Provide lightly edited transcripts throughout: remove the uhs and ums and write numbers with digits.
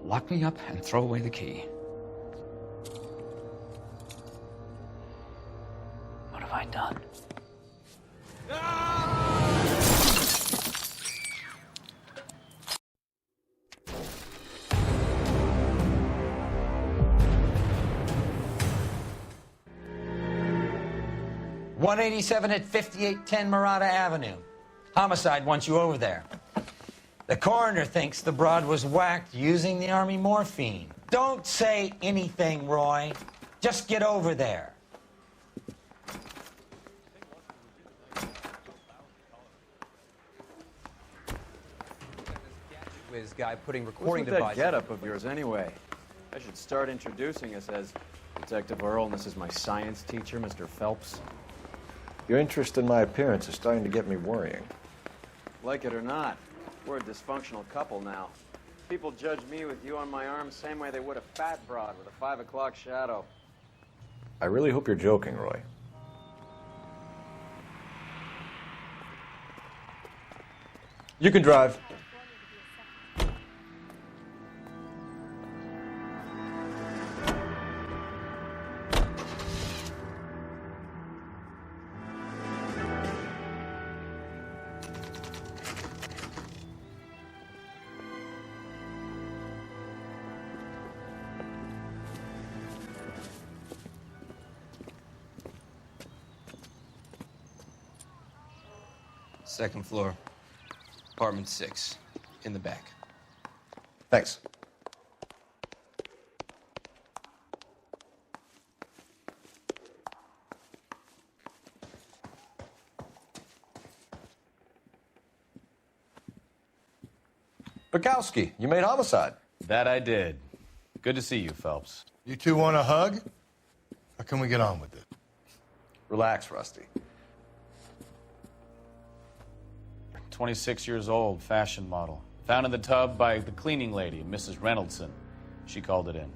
lock me up and throw away the key. What have I done? 187 at 5810 Murata Avenue. Homicide wants you over there. The coroner thinks the broad was whacked using the army morphine. Don't say anything, Roy. Just get over there. Whiz guy putting recording What's with devices. that getup of yours anyway? I should start introducing us as Detective Earl, and this is my science teacher, Mr. Phelps. Your interest in my appearance is starting to get me worrying. Like it or not, we're a dysfunctional couple now. People judge me with you on my arm the same way they would a fat broad with a 5 o'clock shadow. I really hope you're joking, Roy. You can drive. Second floor, apartment 6, in the back. Thanks. Bukowski, you made homicide. That I did. Good to see you, Phelps. You two want a hug? Or can we get on with it? Relax, Rusty. 26 years old, fashion model. Found in the tub by the cleaning lady, Mrs. Reynoldson. She called it in.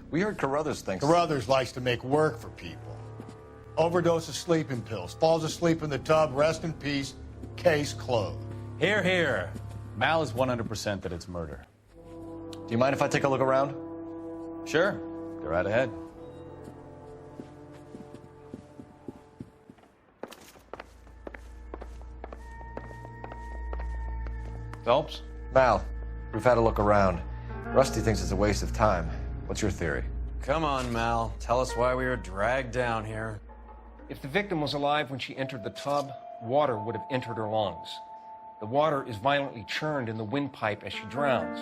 We heard Carruthers thinks... Carruthers likes to make work for people. Overdose of sleeping pills. Falls asleep in the tub. Rest in peace. Case closed. Here, here. Mal is 100% that it's murder. Do you mind if I take a look around? Sure. Go right ahead. Phelps? Mal, we've had a look around. Rusty thinks it's a waste of time. What's your theory? Come on, Mal. Tell us why we were dragged down here. If the victim was alive when she entered the tub, water would have entered her lungs. The water is violently churned in the windpipe as she drowns.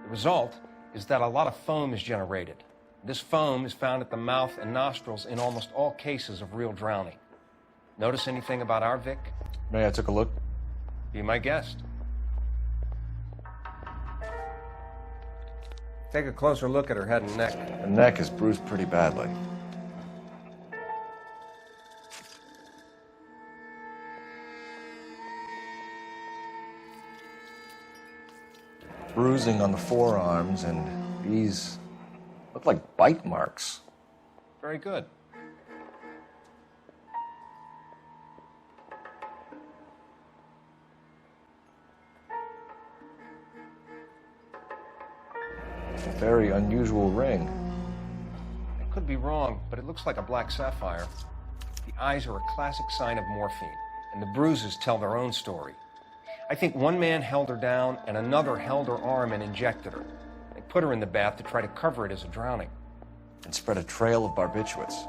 The result is that a lot of foam is generated. This foam is found at the mouth and nostrils in almost all cases of real drowning. Notice anything about our Vic? May I take a look? Be my guest. Take a closer look at her head and neck. The neck is bruised pretty badly. Bruising on the forearms, and these look like bite marks. Very good. A very unusual ring. I could be wrong, but it looks like a black sapphire. The eyes are a classic sign of morphine, and the bruises tell their own story. I think one man held her down and another held her arm and injected her. They put her in the bath to try to cover it as a drowning. And spread a trail of barbiturates.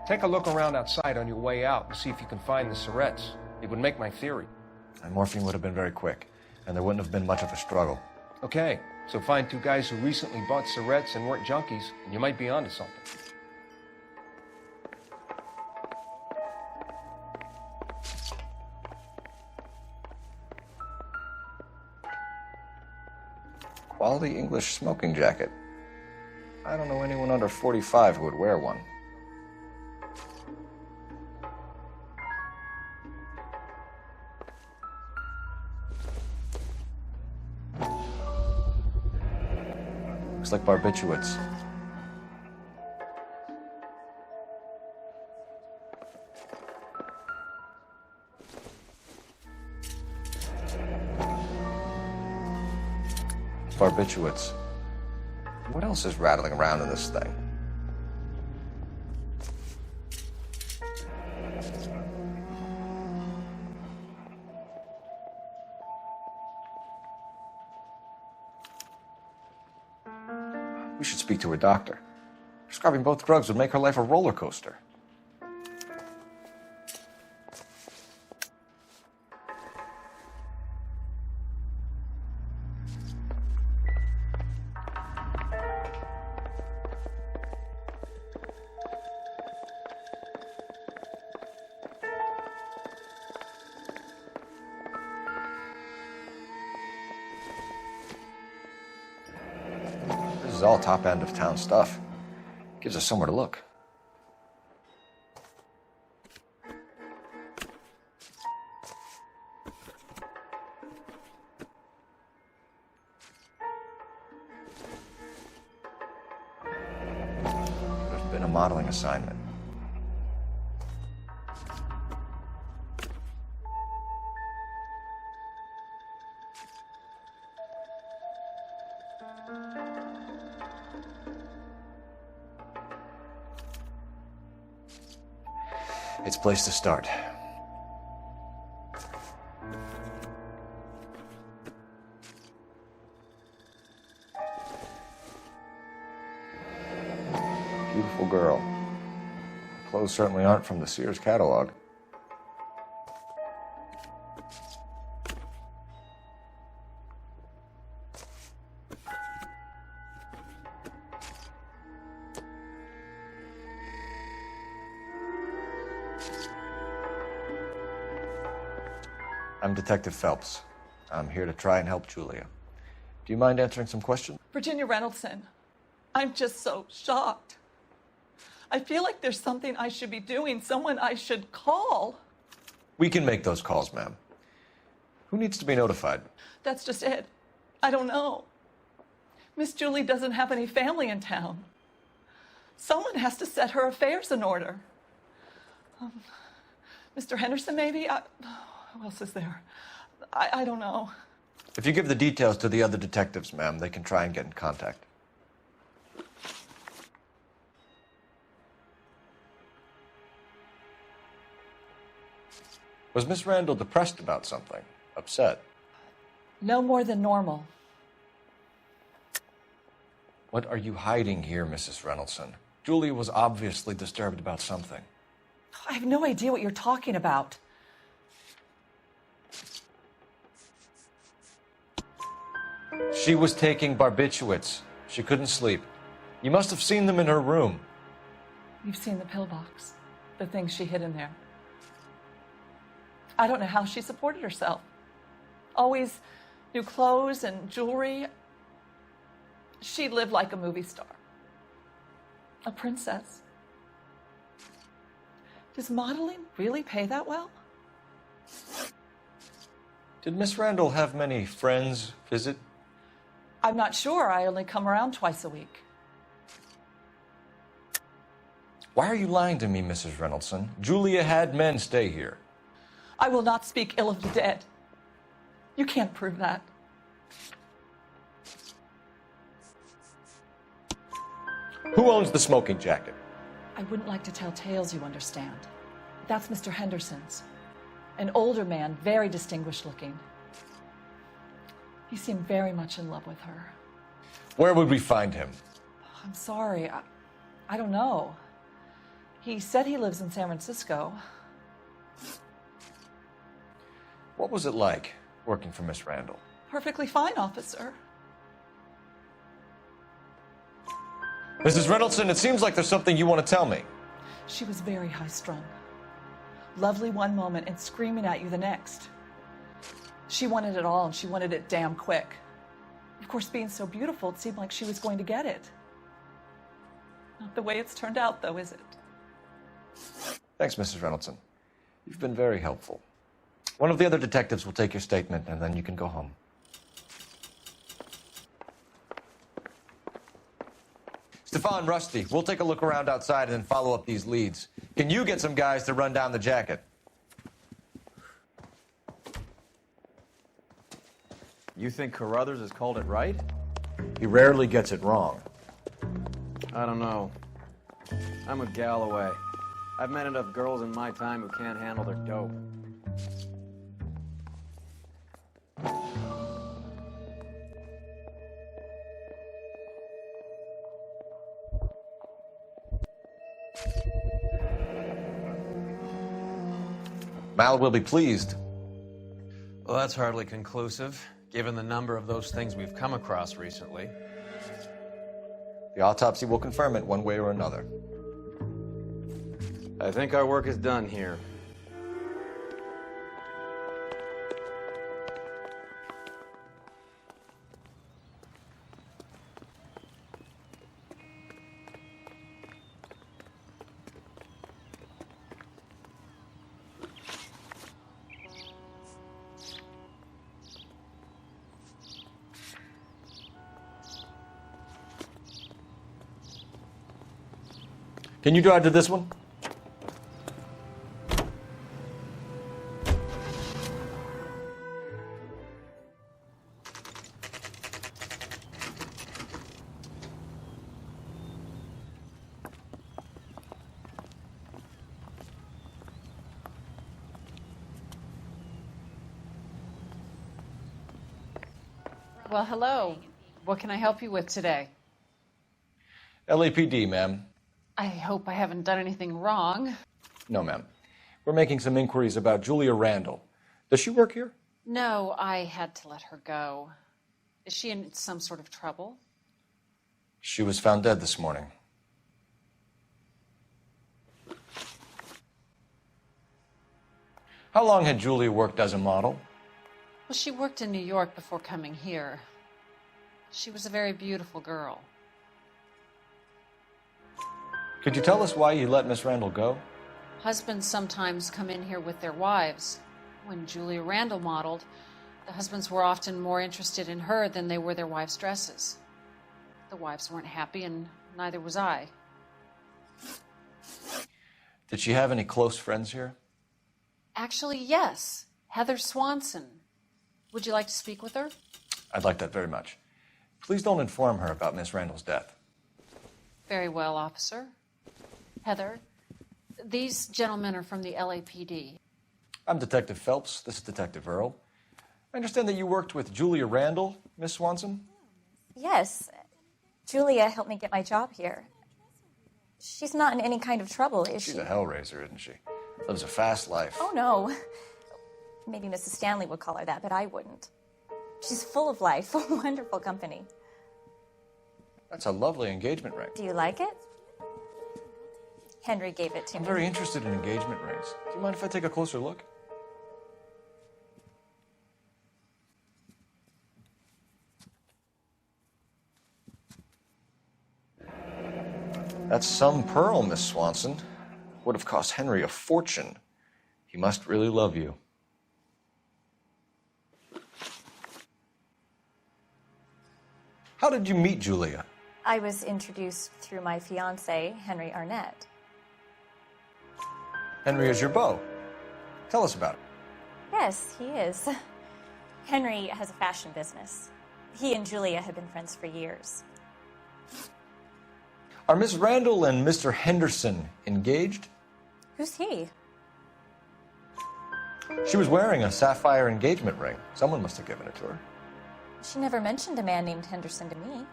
Take a look around outside on your way out and see if you can find the syrettes. It would make my theory. And morphine would have been very quick, and there wouldn't have been much of a struggle. Okay, so find two guys who recently bought syrettes and weren't junkies, and you might be onto something. Quality English smoking jacket. I don't know anyone under 45 who would wear one. Looks like barbiturates. Barbiturates. What else is rattling around in this thing? We should speak to her doctor. Prescribing both drugs would make her life a roller coaster. This is all top end of town stuff. Gives us somewhere to look. There's been a modeling assignment. It's a place to start. Beautiful girl. Her clothes certainly aren't from the Sears catalog. I'm Detective Phelps. I'm here to try and help Julia. Do you mind answering some questions? Virginia Reynoldson, I'm just so shocked. I feel like there's something I should be doing, someone I should call. We can make those calls, ma'am. Who needs to be notified? That's just it. I don't know. Miss Julie doesn't have any family in town. Someone has to set her affairs in order. Mr. Henderson, maybe? Who else is there? I don't know. If you give the details to the other detectives, ma'am, they can try and get in contact. Was Miss Randall depressed about something? Upset? No more than normal. What are you hiding here, Mrs. Reynoldson? Julia was obviously disturbed about something. I have no idea what you're talking about. She was taking barbiturates. She couldn't sleep. You must have seen them in her room. You've seen the pillbox, the things she hid in there. I don't know how she supported herself. Always new clothes and jewelry. She lived like a movie star. A princess. Does modeling really pay that well? Did Miss Randall have many friends visit? I'm not sure. I only come around twice a week. Why are you lying to me, Mrs. Reynoldson? Julia had men stay here. I will not speak ill of the dead. You can't prove that. Who owns the smoking jacket? I wouldn't like to tell tales, you understand. That's Mr. Henderson's. An older man, very distinguished looking. He seemed very much in love with her. Where would we find him? I'm sorry. I don't know. He said he lives in San Francisco. What was it like working for Miss Randall? Perfectly fine, officer. Mrs. Reynoldson, it seems like there's something you want to tell me. She was very high-strung. Lovely one moment and screaming at you the next. She wanted it all, and she wanted it damn quick. Of course, being so beautiful, it seemed like she was going to get it. Not the way it's turned out, though, is it? Thanks, Mrs. Reynoldson. You've been very helpful. One of the other detectives will take your statement, and then you can go home. Stefan, Rusty, we'll take a look around outside and then follow up these leads. Can you get some guys to run down the jacket? You think Carruthers has called it right? He rarely gets it wrong. I don't know. I'm with Galloway. I've met enough girls in my time who can't handle their dope. Mal will be pleased. Well, that's hardly conclusive, given the number of those things we've come across recently. The autopsy will confirm it one way or another. I think our work is done here. Can you drive to this one? Well, hello. What can I help you with today? LAPD, ma'am. I hope I haven't done anything wrong. No, ma'am. We're making some inquiries about Julia Randall. Does she work here? No, I had to let her go. Is she in some sort of trouble? She was found dead this morning. How long had Julia worked as a model? Well, she worked in New York before coming here. She was a very beautiful girl. Could you tell us why you let Miss Randall go? Husbands sometimes come in here with their wives. When Julia Randall modeled, the husbands were often more interested in her than they were their wives' dresses. The wives weren't happy, and neither was I. Did she have any close friends here? Actually, yes. Heather Swanson. Would you like to speak with her? I'd like that very much. Please don't inform her about Miss Randall's death. Very well, officer. Heather, these gentlemen are from the LAPD. I'm Detective Phelps. This is Detective Earl. I understand that you worked with Julia Randall, Miss Swanson? Yes. Julia helped me get my job here. She's not in any kind of trouble, is she? She's a hellraiser, isn't she? Lives a fast life. Oh, no. Maybe Mrs. Stanley would call her that, but I wouldn't. She's full of life, wonderful company. That's a lovely engagement ring. Do you like it? Henry gave it to me. I'm very interested in engagement rings. Do you mind if I take a closer look? That's some pearl, Miss Swanson. Would have cost Henry a fortune. He must really love you. How did you meet Julia? I was introduced through my fiancé, Henry Arnett. Henry is your beau. Tell us about it. Yes, he is. Henry has a fashion business. He and Julia have been friends for years. Are Miss Randall and Mr. Henderson engaged? Who's he? She was wearing a sapphire engagement ring. Someone must have given it to her. She never mentioned a man named Henderson to me.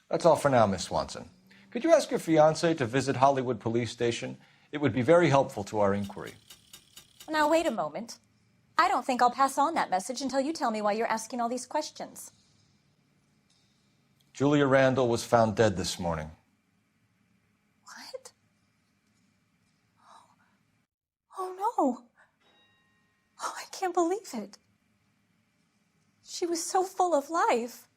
That's all for now, Miss Swanson. Could you ask your fiancé to visit Hollywood Police Station? It would be very helpful to our inquiry. Now, wait a moment. I don't think I'll pass on that message until you tell me why you're asking all these questions. Julia Randall was found dead this morning. What? Oh, no. Oh, I can't believe it. She was so full of life.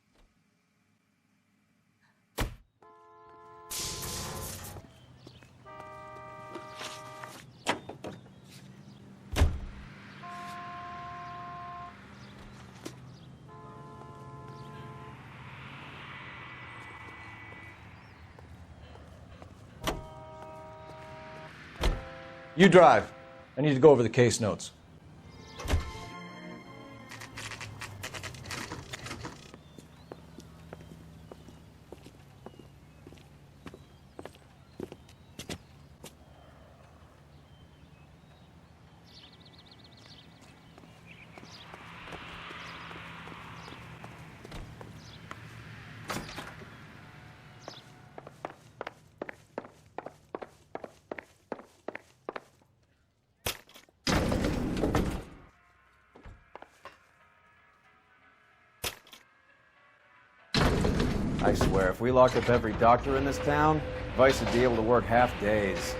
You drive. I need to go over the case notes. I swear, if we locked up every doctor in this town, Vice would be able to work half days.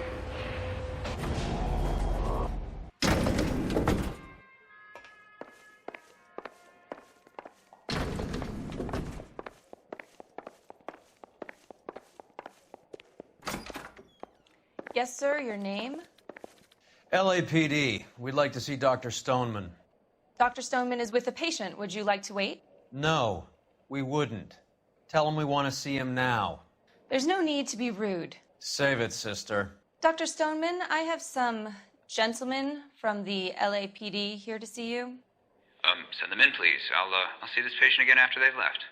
Yes, sir, your name? LAPD. We'd like to see Dr. Stoneman. Dr. Stoneman is with a patient. Would you like to wait? No, we wouldn't. Tell him we want to see him now. There's no need to be rude. Save it, sister. Dr. Stoneman, I have some gentlemen from the LAPD here to see you. Send them in, please. I'll see this patient again after they've left.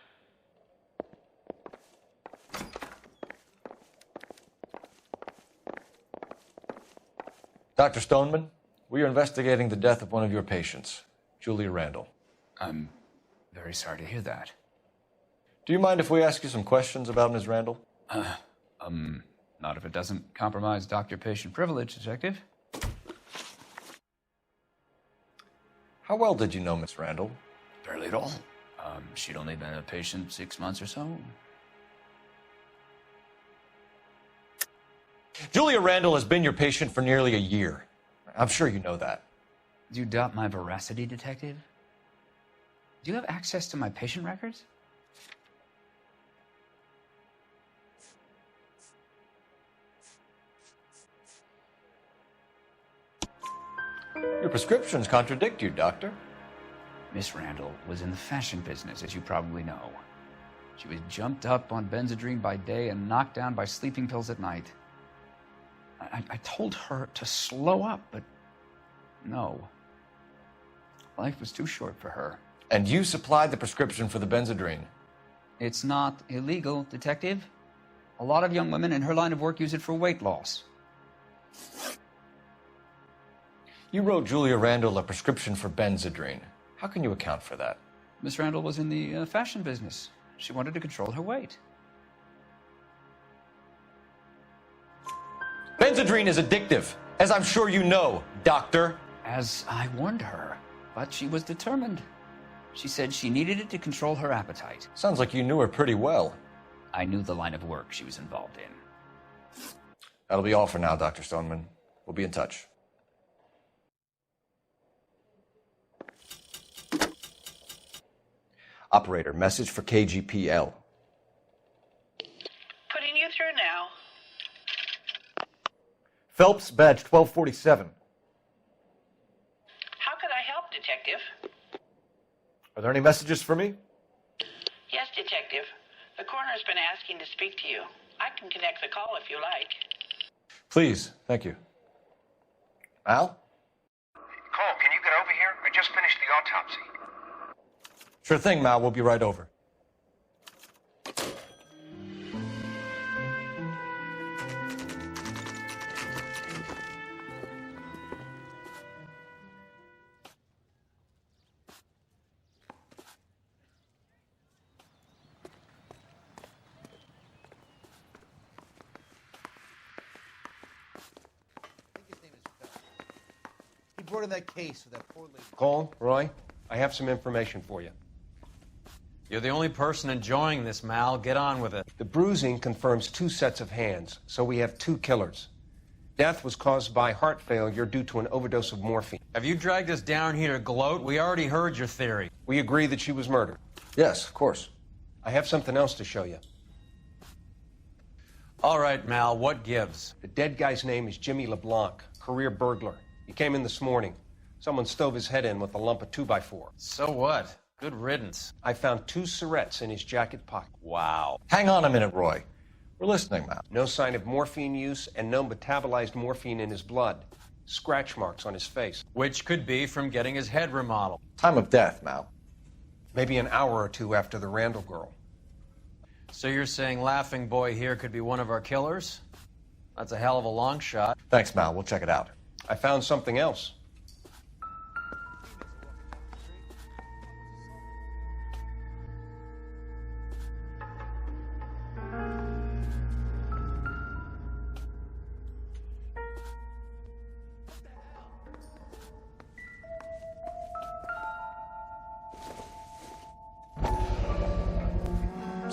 Dr. Stoneman, we are investigating the death of one of your patients, Julia Randall. I'm very sorry to hear that. Do you mind if we ask you some questions about Ms. Randall? Not if it doesn't compromise doctor-patient privilege, Detective. How well did you know Miss Randall? Barely at all. She'd only been a patient 6 months or so. Julia Randall has been your patient for nearly a year. I'm sure you know that. Do you doubt my veracity, Detective? Do you have access to my patient records? Your prescriptions contradict you, Doctor. Miss Randall was in the fashion business, as you probably know. She was jumped up on Benzedrine by day and knocked down by sleeping pills at night. I told her to slow up, but no. Life was too short for her. And you supplied the prescription for the Benzedrine? It's not illegal, Detective. A lot of young women in her line of work use it for weight loss. You wrote Julia Randall a prescription for Benzedrine. How can you account for that? Miss Randall was in the fashion business. She wanted to control her weight. Benzedrine is addictive, as I'm sure you know, Doctor. As I warned her, but she was determined. She said she needed it to control her appetite. Sounds like you knew her pretty well. I knew the line of work she was involved in. That'll be all for now, Dr. Stoneman. We'll be in touch. Operator, message for KGPL. Putting you through now. Phelps, badge 1247. How could I help, Detective? Are there any messages for me? Yes, Detective. The coroner's been asking to speak to you. I can connect the call if you like. Please, thank you. Al? Cole, can you get over here? I just finished the autopsy. Sure thing, Mal. We'll be right over. He brought in that case with that poor lady. Cole, Roy, I have some information for you. You're the only person enjoying this, Mal. Get on with it. The bruising confirms 2 sets of hands, so we have 2 killers. Death was caused by heart failure due to an overdose of morphine. Have you dragged us down here to gloat? We already heard your theory. We agree that she was murdered. Yes, of course. I have something else to show you. All right, Mal, what gives? The dead guy's name is Jimmy LeBlanc, career burglar. He came in this morning. Someone stove his head in with a lump of 2x4. So what? Good riddance. I found 2 syrettes in his jacket pocket. Wow. Hang on a minute, Roy. We're listening, Mal. No sign of morphine use and no metabolized morphine in his blood. Scratch marks on his face. Which could be from getting his head remodeled. Time of death, Mal. Maybe an hour or 2 after the Randall girl. So you're saying Laughing Boy here could be one of our killers? That's a hell of a long shot. Thanks, Mal. We'll check it out. I found something else.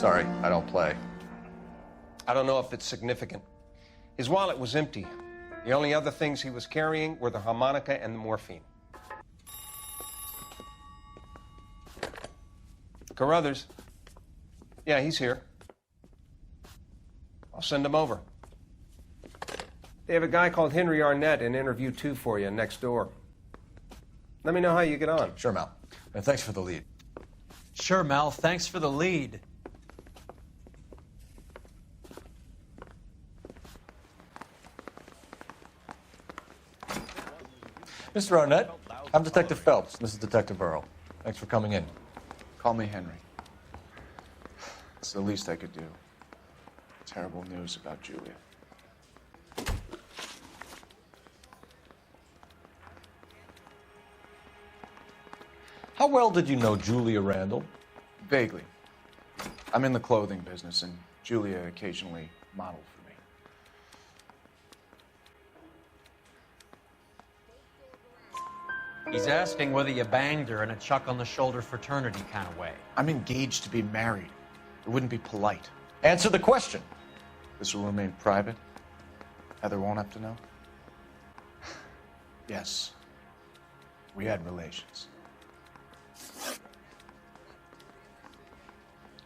Sorry, I don't play. I don't know if it's significant. His wallet was empty. The only other things he was carrying were the harmonica and the morphine. Carruthers. Yeah, he's here. I'll send him over. They have a guy called Henry Arnett in interview 2 for you next door. Let me know how you get on. Sure, Mel. And thanks for the lead. Sure, Mel. Thanks for the lead. Mr. Arnett, I'm Detective Phelps. This is Detective Earl. Thanks for coming in. Call me Henry. It's the least I could do. Terrible news about Julia. How well did you know Julia Randall? Vaguely. I'm in the clothing business, and Julia occasionally modeled for me. He's asking whether you banged her in a chuck-on-the-shoulder fraternity kind of way. I'm engaged to be married. It wouldn't be polite. Answer the question. This will remain private? Heather won't have to know? Yes. We had relations.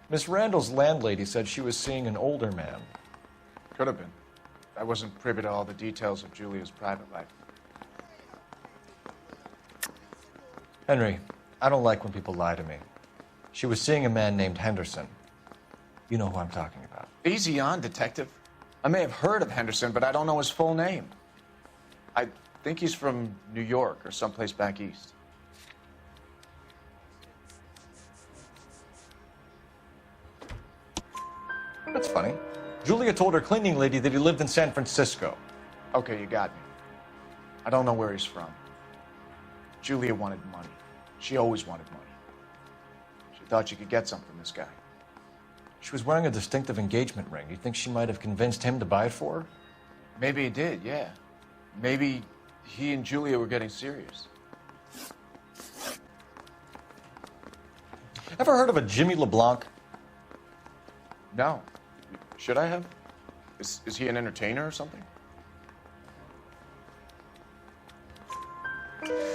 Miss Randall's landlady said she was seeing an older man. Could have been. I wasn't privy to all the details of Julia's private life. Henry, I don't like when people lie to me. She was seeing a man named Henderson. You know who I'm talking about. Easy on, Detective. I may have heard of Henderson, but I don't know his full name. I think he's from New York or someplace back east. That's funny. Julia told her cleaning lady that he lived in San Francisco. Okay, you got me. I don't know where he's from. Julia wanted money. She always wanted money. She thought she could get some from this guy. She was wearing a distinctive engagement ring. You think she might have convinced him to buy it for her? Maybe he did, yeah. Maybe he and Julia were getting serious. Ever heard of a Jimmy LeBlanc? No. Should I have? Is he an entertainer or something?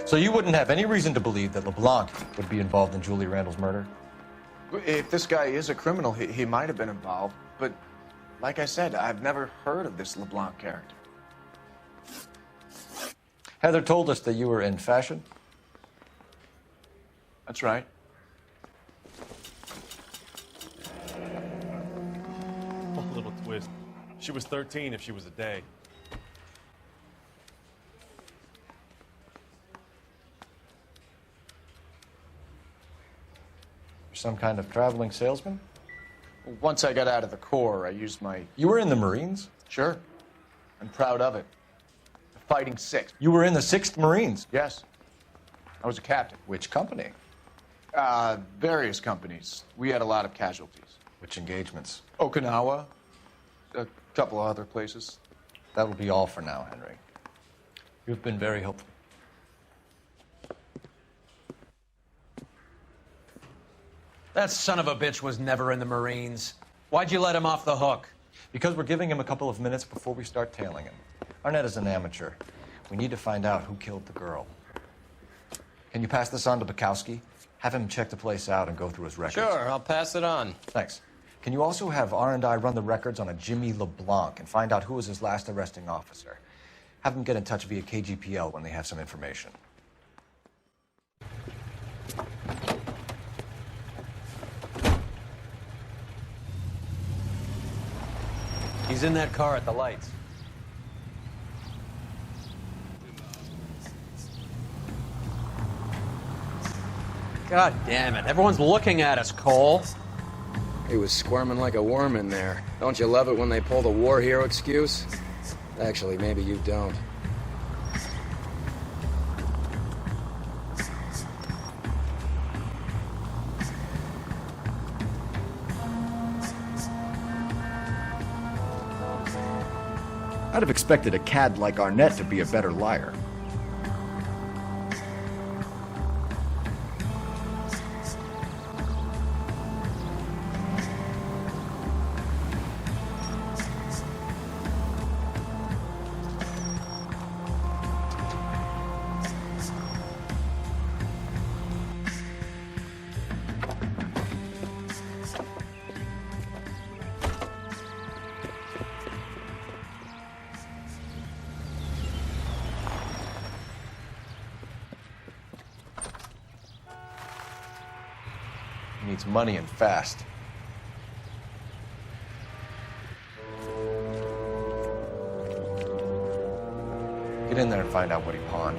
So you wouldn't have any reason to believe that LeBlanc would be involved in Julia Randall's murder? If this guy is a criminal, he might have been involved. But like I said, I've never heard of this LeBlanc character. Heather told us that you were in fashion. That's right. A little twist. She was 13 if she was a day. Some kind of traveling salesman? Once I got out of the Corps, I used my... You were in the Marines? Sure. I'm proud of it. The Fighting Sixth. You were in the 6th Marines? Yes. I was a captain. Which company? Various companies. We had a lot of casualties. Which engagements? Okinawa. A couple of other places. That will be all for now, Henry. You've been very helpful. That son of a bitch was never in the Marines. Why'd you let him off the hook? Because we're giving him a couple of minutes before we start tailing him. Arnett is an amateur. We need to find out who killed the girl. Can you pass this on to Bukowski? Have him check the place out and go through his records. Sure, I'll pass it on. Thanks. Can you also have R&I run the records on a Jimmy LeBlanc and find out who was his last arresting officer? Have them get in touch via KGPL when they have some information. He's in that car at the lights. God damn it. Everyone's looking at us, Cole. He was squirming like a worm in there. Don't you love it when they pull the war hero excuse? Actually, maybe you don't. I'd have expected a cad like Arnett to be a better liar. needs money and fast. Get in there and find out what he pawned.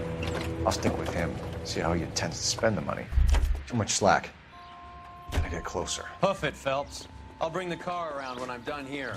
I'll stick with him, see how he intends to spend the money. Too much slack. Gotta get closer. Hoof it, Phelps. I'll bring the car around when I'm done here.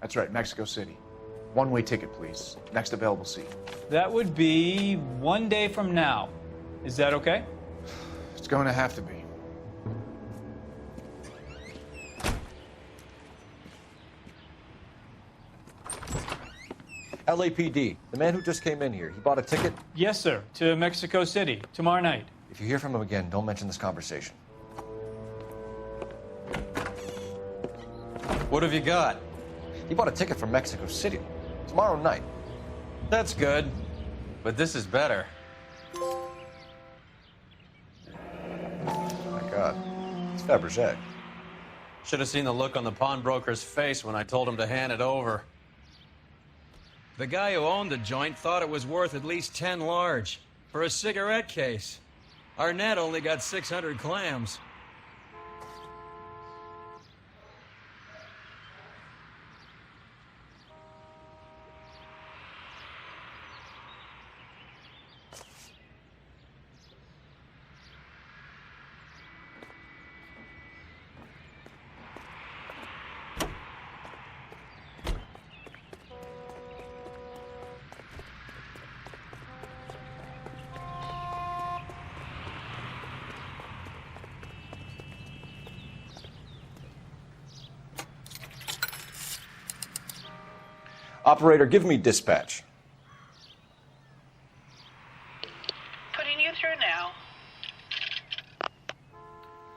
That's right, Mexico City. One-way ticket, please. Next available seat. That would be 1 day from now. Is that okay? It's going to have to be. LAPD, the man who just came in here, he bought a ticket? Yes, sir, to Mexico City, tomorrow night. If you hear from him again, don't mention this conversation. What have you got? He bought a ticket for Mexico City tomorrow night. That's good, but this is better. My God, it's Fabergé. Should have seen the look on the pawnbroker's face when I told him to hand it over. The guy who owned the joint thought it was worth at least 10 large for a cigarette case. Arnett only got 600 clams. Operator, give me dispatch. Putting you through now.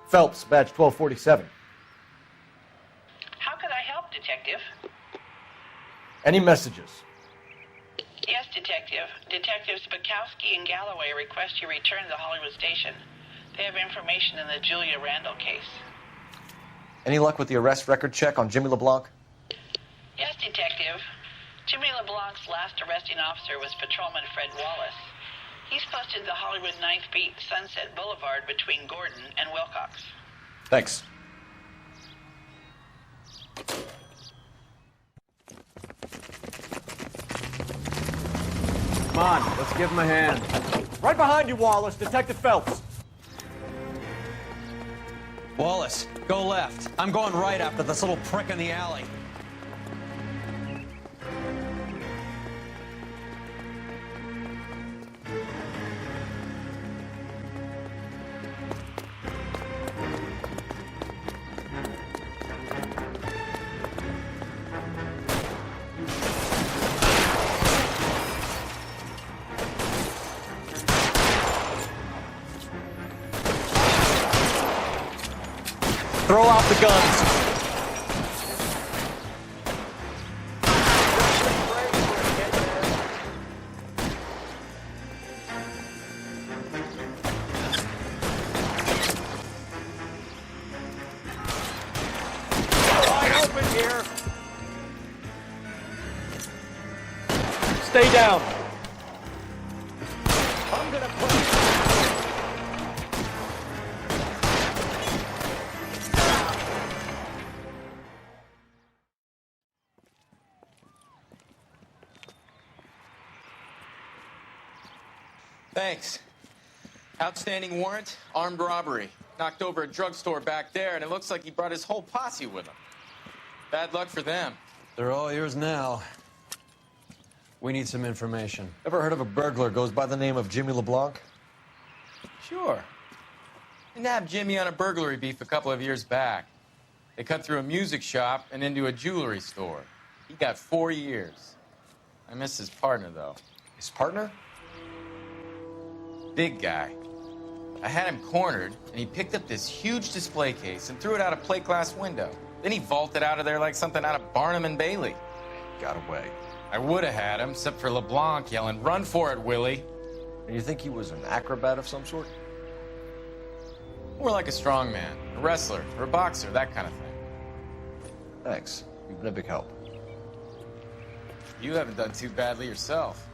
Phelps, badge 1247. How could I help, Detective? Any messages? Yes, Detective. Detectives Bukowski and Galloway request you return to the Hollywood station. They have information in the Julia Randall case. Any luck with the arrest record check on Jimmy LeBlanc? Yes, Detective. Jimmy LeBlanc's last arresting officer was Patrolman Fred Wallace. He's posted the Hollywood 9th Beat, Sunset Boulevard between Gordon and Wilcox. Thanks. Come on, let's give him a hand. Right behind you, Wallace. Detective Phelps. Wallace, go left. I'm going right after this little prick in the alley. Throw out the guns. Stay down. I'm gonna put... Thanks. Outstanding warrant, armed robbery. Knocked over a drugstore back there, and it looks like he brought his whole posse with him. Bad luck for them. They're all yours now. We need some information. Ever heard of a burglar goes by the name of Jimmy LeBlanc? Sure. I nabbed Jimmy on a burglary beef a couple of years back. They cut through a music shop and into a jewelry store. He got 4 years. I miss his partner, though. His partner? Big guy. I had him cornered, and he picked up this huge display case and threw it out a plate glass window. Then he vaulted out of there like something out of Barnum and Bailey. Got away. I would have had him, except for LeBlanc yelling, "Run for it, Willie!" And you think he was an acrobat of some sort? More like a strongman, a wrestler, or a boxer, that kind of thing. Thanks. You've been a big help. You haven't done too badly yourself.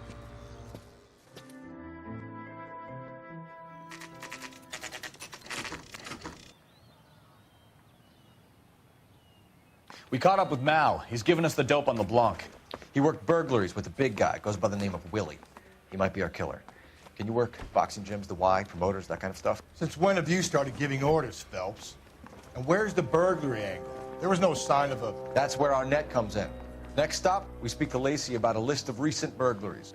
We caught up with Mal. He's given us the dope on LeBlanc. He worked burglaries with a big guy. Goes by the name of Willie. He might be our killer. Can you work boxing gyms, the Y, promoters, that kind of stuff? Since when have you started giving orders, Phelps? And where's the burglary angle? There was no sign of a... That's where our net comes in. Next stop, we speak to Lacey about a list of recent burglaries.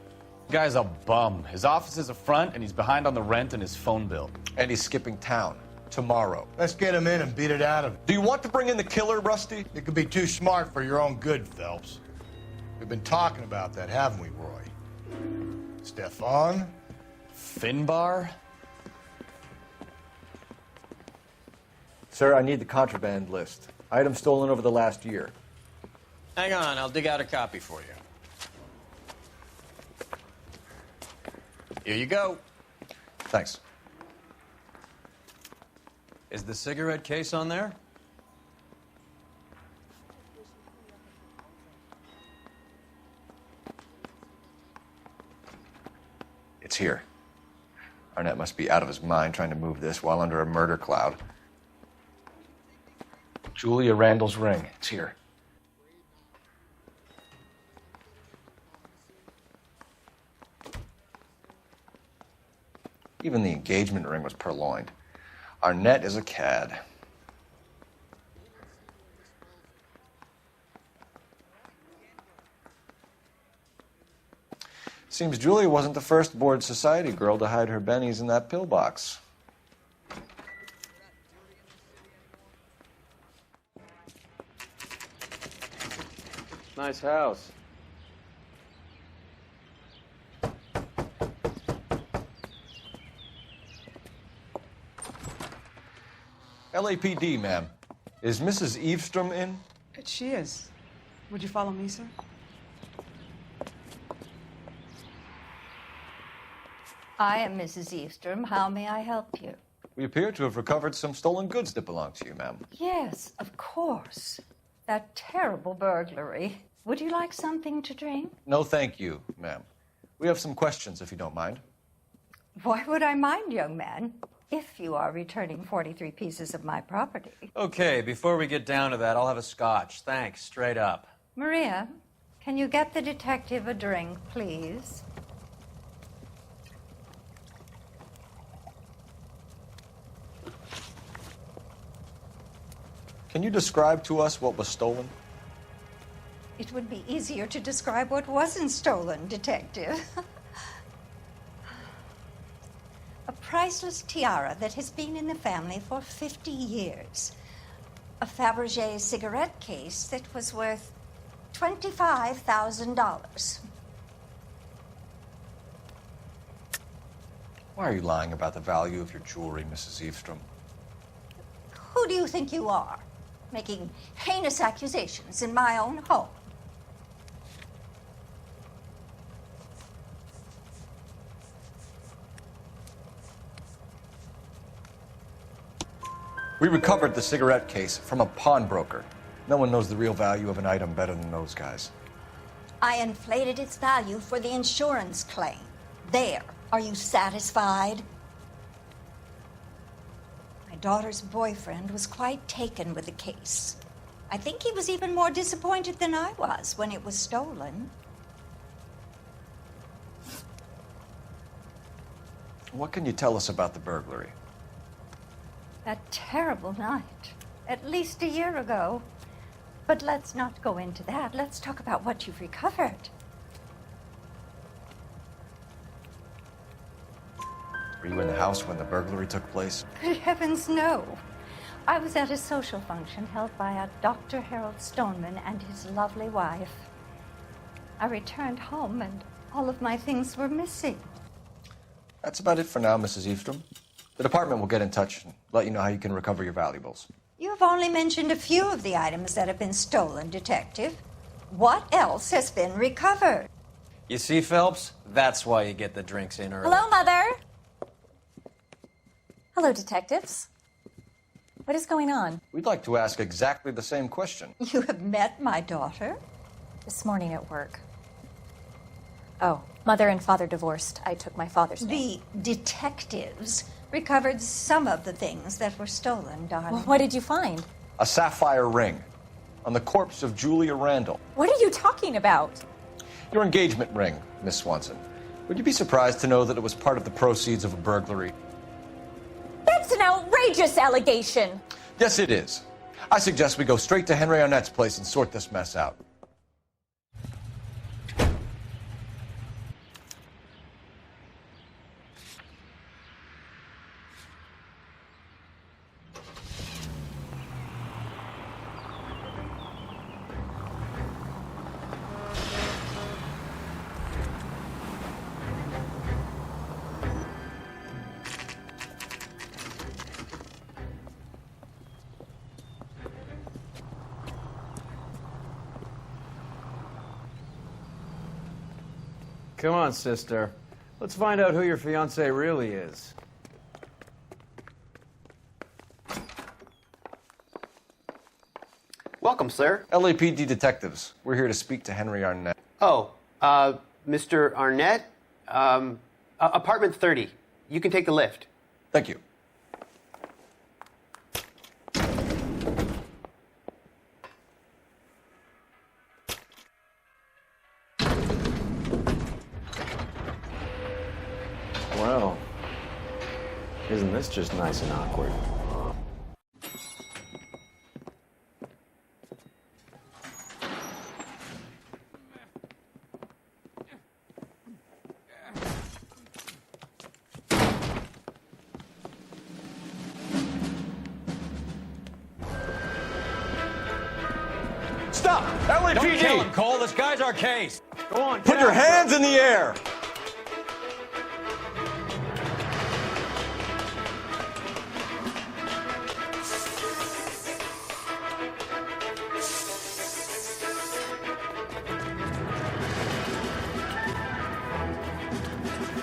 The guy's a bum. His office is a front, and he's behind on the rent and his phone bill. And he's skipping town. Tomorrow. Let's get him in and beat it out of him. Do you want to bring in the killer, Rusty? You could be too smart for your own good, Phelps. We've been talking about that, haven't we, Roy? Stefan? Finbar? Sir, I need the contraband list. Items stolen over the last year. Hang on, I'll dig out a copy for you. Here you go. Thanks. Is the cigarette case on there? It's here. Arnett must be out of his mind trying to move this while under a murder cloud. Julia Randall's ring. It's here. Even the engagement ring was purloined. Arnett is a cad. Seems Julia wasn't the first bored society girl to hide her bennies in that pillbox. Nice house. LAPD, ma'am. Is Mrs. Eavestrom in? She is. Would you follow me, sir? I am Mrs. Eavestrom. How may I help you? We appear to have recovered some stolen goods that belong to you, ma'am. Yes, of course. That terrible burglary. Would you like something to drink? No, thank you, ma'am. We have some questions, if you don't mind. Why would I mind, young man, if you are returning 43 pieces of my property? Okay, before we get down to that, I'll have a scotch. Thanks, straight up. Maria, can you get the detective a drink, please? Can you describe to us what was stolen? It would be easier to describe what wasn't stolen, Detective. A priceless tiara that has been in the family for 50 years. A Fabergé cigarette case that was worth $25,000. Why are you lying about the value of your jewelry, Mrs. Eavestrom? Who do you think you are, making heinous accusations in my own home? We recovered the cigarette case from a pawnbroker. No one knows the real value of an item better than those guys. I inflated its value for the insurance claim. There. Are you satisfied? My daughter's boyfriend was quite taken with the case. I think he was even more disappointed than I was when it was stolen. What can you tell us about the burglary? That terrible night, at least a year ago. But let's not go into that. Let's talk about what you've recovered. Were you in the house when the burglary took place? Good heavens, no. I was at a social function held by a Dr. Harold Stoneman and his lovely wife. I returned home and all of my things were missing. That's about it for now, Mrs. Eastrom. The department will get in touch and let you know how you can recover your valuables. You've only mentioned a few of the items that have been stolen, Detective. What else has been recovered? You see, Phelps? That's why you get the drinks in early. Hello, Mother. Hello, detectives. What is going on? We'd like to ask exactly the same question. You have met my daughter? This morning at work. Oh, mother and father divorced. I took my father's name. The detectives recovered some of the things that were stolen, darling. Well, what did you find? A sapphire ring on the corpse of Julia Randall. What are you talking about? Your engagement ring, Miss Swanson. Would you be surprised to know that it was part of the proceeds of a burglary? That's an outrageous allegation. Yes, it is. I suggest we go straight to Henry Arnett's place and sort this mess out. Come on, sister. Let's find out who your fiancé really is. Welcome, sir. LAPD detectives. We're here to speak to Henry Arnett. Oh, Mr. Arnett? Apartment 30. You can take the lift. Thank you. Well, isn't this just nice and awkward? Stop! LAPD! Don't kill him, Cole. This guy's our case. Go on. Put your hands in the air!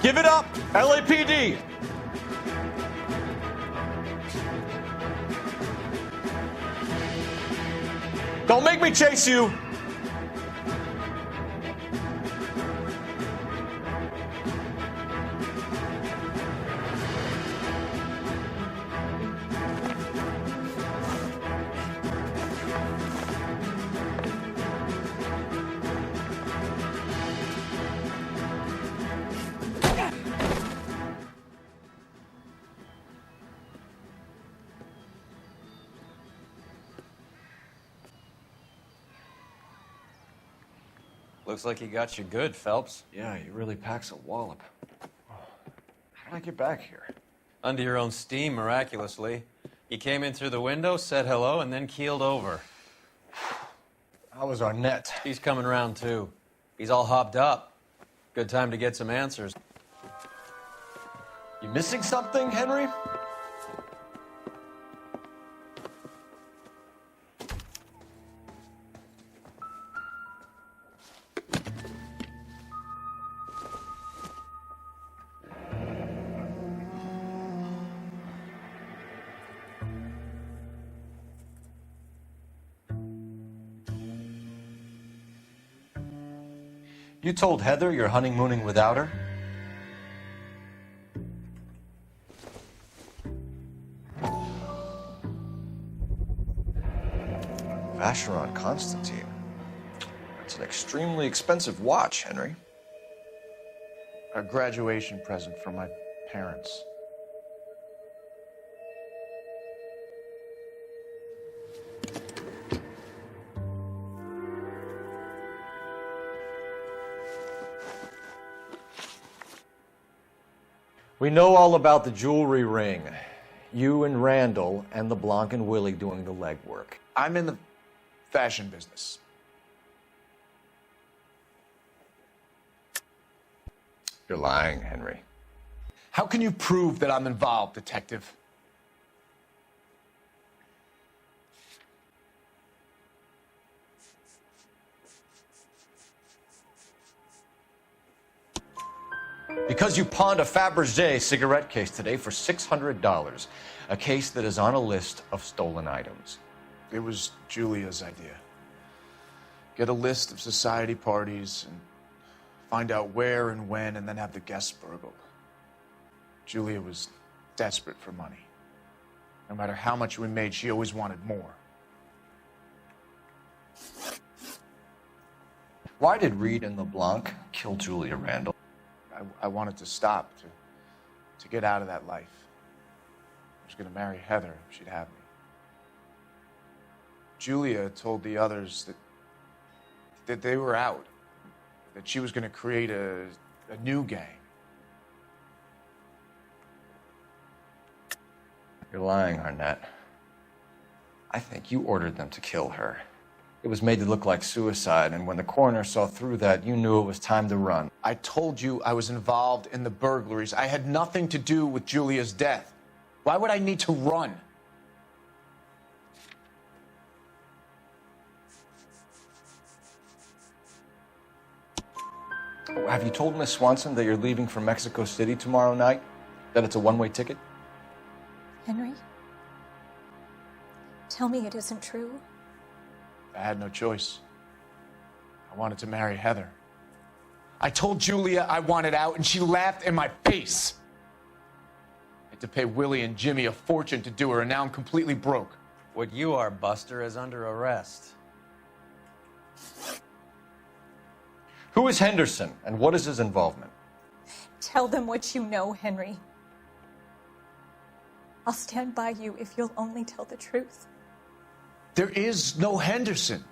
Give it up, LAPD! Don't make me chase you! Looks like he got you good, Phelps. Yeah, he really packs a wallop. How did I get back here? Under your own steam, miraculously. He came in through the window, said hello, and then keeled over. How was Arnett? He's coming around, too. He's all hopped up. Good time to get some answers. You missing something, Henry? You told Heather you're honeymooning without her? Vacheron Constantine. It's an extremely expensive watch, Henry. A graduation present from my parents. We know all about the jewelry ring. You and Randall and LeBlanc and Willie doing the legwork. I'm in the fashion business. You're lying, Henry. How can you prove that I'm involved, Detective? Because you pawned a Fabergé cigarette case today for $600. A case that is on a list of stolen items. It was Julia's idea. Get a list of society parties and find out where and when, and then have the guests burgled. Julia was desperate for money. No matter how much we made, she always wanted more. Why did Reed and LeBlanc kill Julia Randall? I wanted to stop, to get out of that life. I was going to marry Heather if she'd have me. Julia told the others that they were out, that she was going to create a new gang. You're lying, Arnett. I think you ordered them to kill her. It was made to look like suicide, and when the coroner saw through that, you knew it was time to run. I told you I was involved in the burglaries. I had nothing to do with Julia's death. Why would I need to run? Have you told Miss Swanson that you're leaving for Mexico City tomorrow night? That it's a one-way ticket? Henry? Tell me it isn't true. I had no choice. I wanted to marry Heather. I told Julia I wanted out, and she laughed in my face. I had to pay Willie and Jimmy a fortune to do her, and now I'm completely broke. What you are, Buster, is under arrest. Who is Henderson, and what is his involvement? Tell them what you know, Henry. I'll stand by you if you'll only tell the truth. There is no Henderson.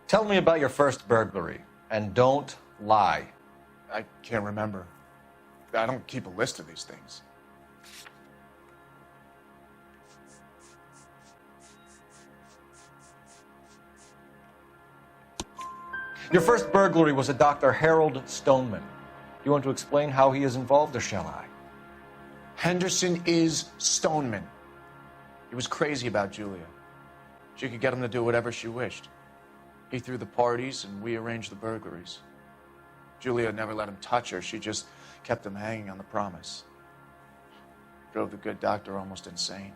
Tell me about your first burglary, and don't lie. I can't remember. I don't keep a list of these things. Your first burglary was a Dr. Harold Stoneman. You want to explain how he is involved, or shall I? Henderson is Stoneman. He was crazy about Julia. She could get him to do whatever she wished. He threw the parties, and we arranged the burglaries. Julia never let him touch her. She just kept him hanging on the promise. Drove the good doctor almost insane.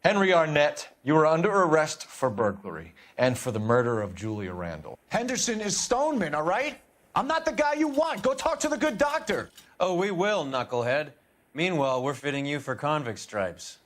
Henry Arnett, you are under arrest for burglary and for the murder of Julia Randall. Henderson is Stoneman, all right? I'm not the guy you want. Go talk to the good doctor. Oh, we will, knucklehead. Meanwhile, we're fitting you for convict stripes.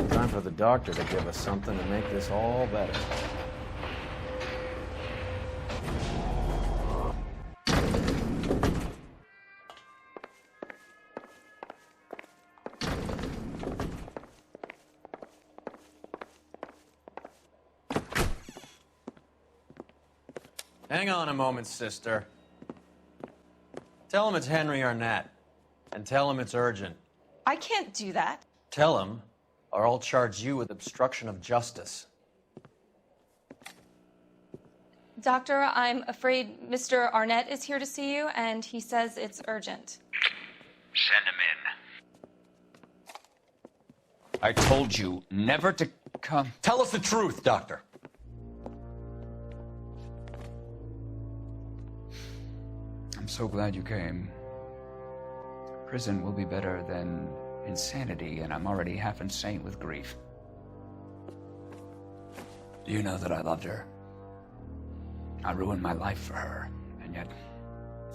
Time for the doctor to give us something to make this all better. Hang on a moment, sister. Tell him it's Henry Arnett, and tell him it's urgent. I can't do that. Tell him, or I'll charge you with obstruction of justice. Doctor, I'm afraid Mr. Arnett is here to see you, and he says it's urgent. Send him in. I told you never to come. Tell us the truth, Doctor. I'm so glad you came. Prison will be better than insanity, and I'm already half insane with grief. Do you know that I loved her? I ruined my life for her, and yet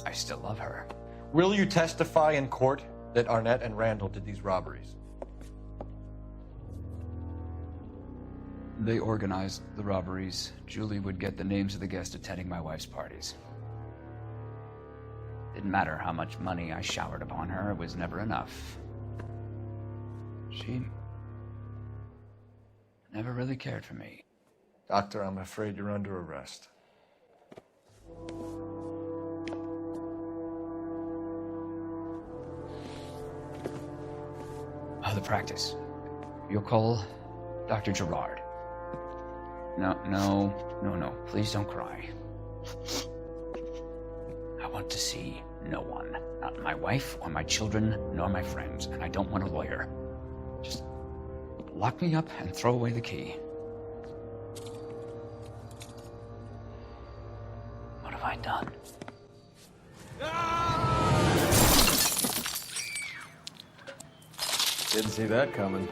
I still love her. Will you testify in court that Arnett and Randall did these robberies? They organized the robberies. Julie would get the names of the guests attending my wife's parties. Didn't matter how much money I showered upon her, it was never enough. She never really cared for me. Doctor, I'm afraid you're under arrest. Oh, the practice. You'll call Dr. Gerard. No. Please don't cry. I want to see no one. Not my wife or my children, nor my friends. And I don't want a lawyer. Just lock me up and throw away the key. What have I done? Didn't see that coming.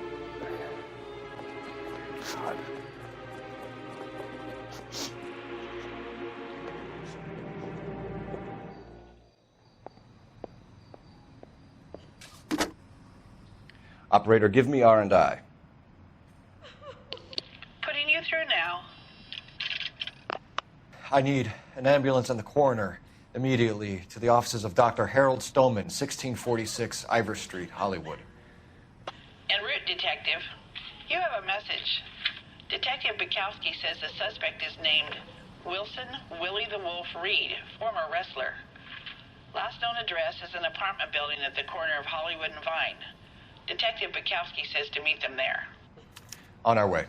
God. Operator, give me R&I. Putting you through now. I need an ambulance and the coroner immediately to the offices of Dr. Harold Stoneman, 1646 Ivor Street, Hollywood. En route, Detective. You have a message. Detective Bukowski says the suspect is named Wilson Willie the Wolf Reed, former wrestler. Last known address is an apartment building at the corner of Hollywood and Vine. Detective Bukowski says to meet them there. On our way.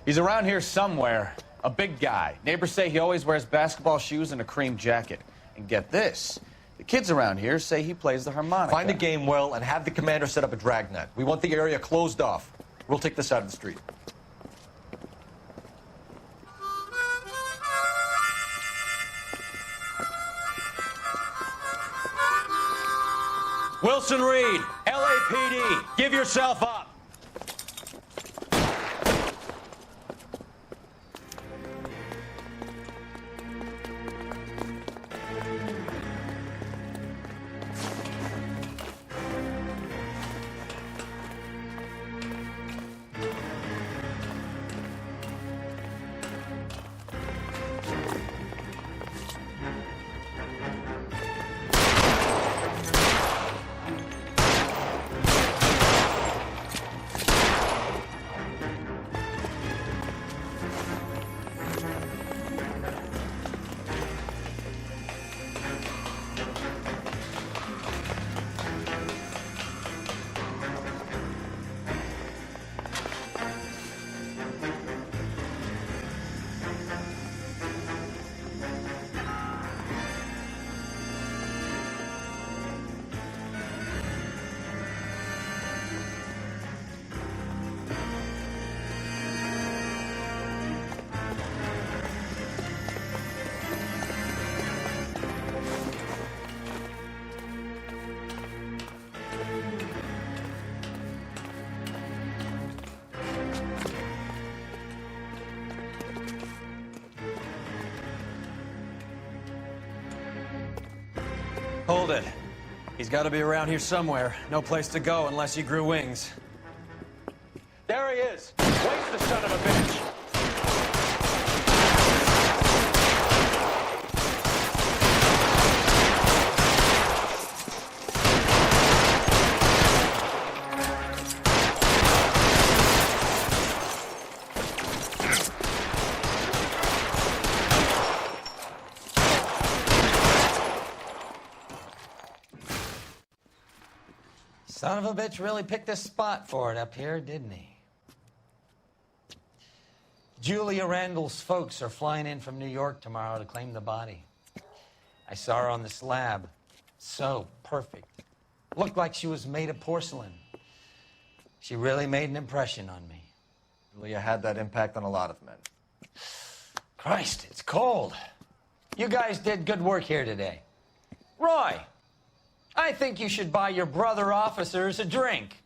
He's around here somewhere. A big guy. Neighbors say he always wears basketball shoes and a cream jacket. And get this. The kids around here say he plays the harmonica. Find a game well and have the commander set up a dragnet. We want the area closed off. We'll take this side of the street. Wilson Reed, LAPD, give yourself up. Hold it. He's got to be around here somewhere. No place to go unless he grew wings. There he is. Waste the son of a bitch. Son of a bitch really picked a spot for it up here, didn't he? Julia Randall's folks are flying in from New York tomorrow to claim the body. I saw her on the slab. So perfect. Looked like she was made of porcelain. She really made an impression on me. Julia had that impact on a lot of men. Christ, it's cold. You guys did good work here today. Roy, I think you should buy your brother officers a drink.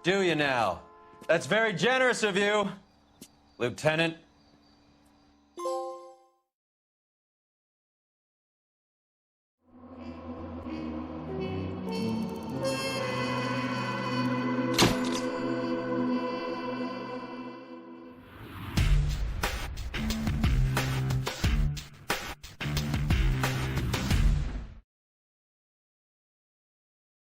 Do you now? That's very generous of you. Lieutenant,